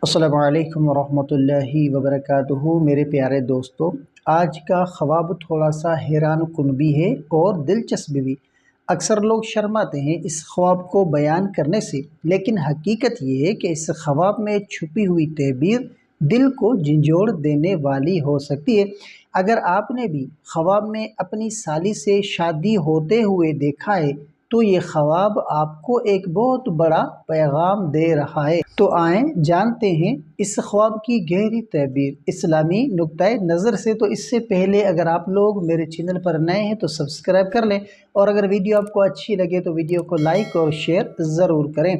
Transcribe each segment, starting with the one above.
السلام علیکم ورحمۃ اللہ وبرکاتہ۔ میرے پیارے دوستو، آج کا خواب تھوڑا سا حیران کن بھی ہے اور دلچسپ بھی۔ اکثر لوگ شرماتے ہیں اس خواب کو بیان کرنے سے، لیکن حقیقت یہ ہے کہ اس خواب میں چھپی ہوئی تعبیر دل کو جھنجھوڑ دینے والی ہو سکتی ہے۔ اگر آپ نے بھی خواب میں اپنی سالی سے شادی ہوتے ہوئے دیکھا ہے تو یہ خواب آپ کو ایک بہت بڑا پیغام دے رہا ہے۔ تو آئیں جانتے ہیں اس خواب کی گہری تعبیر اسلامی نقطۂ نظر سے۔ تو اس سے پہلے اگر آپ لوگ میرے چینل پر نئے ہیں تو سبسکرائب کر لیں، اور اگر ویڈیو آپ کو اچھی لگے تو ویڈیو کو لائک اور شیئر ضرور کریں۔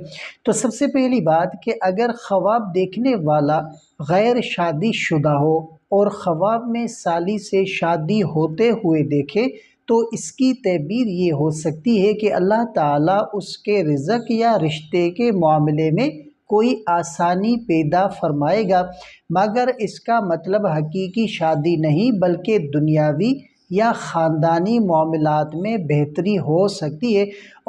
تو سب سے پہلی بات کہ اگر خواب دیکھنے والا غیر شادی شدہ ہو اور خواب میں سالی سے شادی ہوتے ہوئے دیکھے تو اس کی تعبیر یہ ہو سکتی ہے کہ اللہ تعالیٰ اس کے رزق یا رشتے کے معاملے میں کوئی آسانی پیدا فرمائے گا، مگر اس کا مطلب حقیقی شادی نہیں بلکہ دنیاوی یا خاندانی معاملات میں بہتری ہو سکتی ہے۔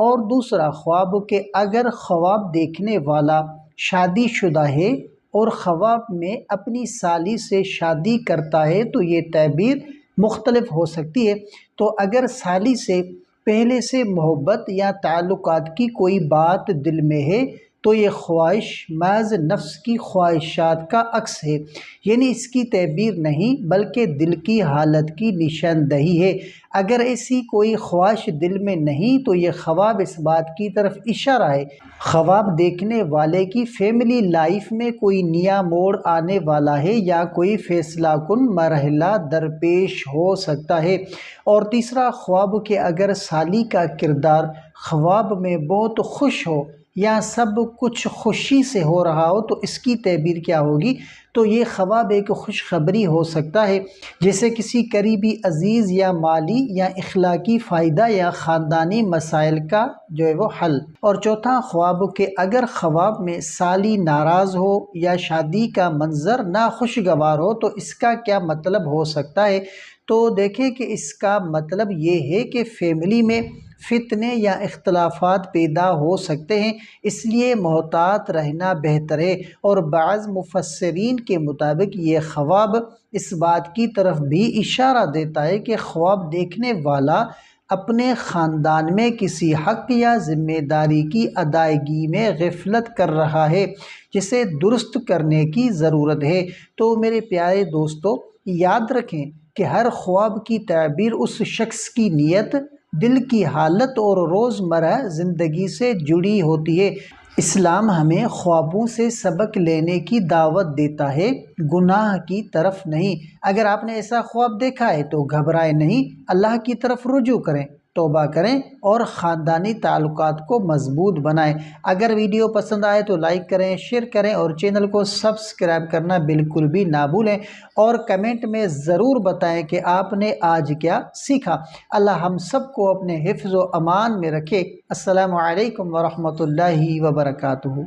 اور دوسرا خواب کہ اگر خواب دیکھنے والا شادی شدہ ہے اور خواب میں اپنی سالی سے شادی کرتا ہے تو یہ تعبیر مختلف ہو سکتی ہے۔ تو اگر سالی سے پہلے سے محبت یا تعلقات کی کوئی بات دل میں ہے تو یہ خواہش محض نفس کی خواہشات کا عکس ہے، یعنی اس کی تعبیر نہیں بلکہ دل کی حالت کی نشاندہی ہے۔ اگر ایسی کوئی خواہش دل میں نہیں تو یہ خواب اس بات کی طرف اشارہ ہے خواب دیکھنے والے کی فیملی لائف میں کوئی نیا موڑ آنے والا ہے یا کوئی فیصلہ کن مرحلہ درپیش ہو سکتا ہے۔ اور تیسرا خواب کہ اگر سالی کا کردار خواب میں بہت خوش ہو یا سب کچھ خوشی سے ہو رہا ہو تو اس کی تعبیر کیا ہوگی؟ تو یہ خواب ایک خوشخبری ہو سکتا ہے، جیسے کسی قریبی عزیز یا مالی یا اخلاقی فائدہ یا خاندانی مسائل کا وہ حل۔ اور چوتھا خواب کہ اگر خواب میں سالی ناراض ہو یا شادی کا منظر ناخوشگوار ہو تو اس کا کیا مطلب ہو سکتا ہے؟ تو دیکھیں کہ اس کا مطلب یہ ہے کہ فیملی میں فتنے یا اختلافات پیدا ہو سکتے ہیں، اس لیے محتاط رہنا بہتر ہے۔ اور بعض مفسرین کے مطابق یہ خواب اس بات کی طرف بھی اشارہ دیتا ہے کہ خواب دیکھنے والا اپنے خاندان میں کسی حق یا ذمہ داری کی ادائیگی میں غفلت کر رہا ہے جسے درست کرنے کی ضرورت ہے۔ تو میرے پیارے دوستو، یاد رکھیں کہ ہر خواب کی تعبیر اس شخص کی نیت، دل کی حالت اور روزمرہ زندگی سے جڑی ہوتی ہے۔ اسلام ہمیں خوابوں سے سبق لینے کی دعوت دیتا ہے، گناہ کی طرف نہیں۔ اگر آپ نے ایسا خواب دیکھا ہے تو گھبرائیں نہیں، اللہ کی طرف رجوع کریں، توبہ کریں اور خاندانی تعلقات کو مضبوط بنائیں۔ اگر ویڈیو پسند آئے تو لائک کریں، شیئر کریں اور چینل کو سبسکرائب کرنا بالکل بھی نہ بھولیں، اور کمنٹ میں ضرور بتائیں کہ آپ نے آج کیا سیکھا۔ اللہ ہم سب کو اپنے حفظ و امان میں رکھے۔ السلام علیکم ورحمۃ اللہ وبرکاتہ۔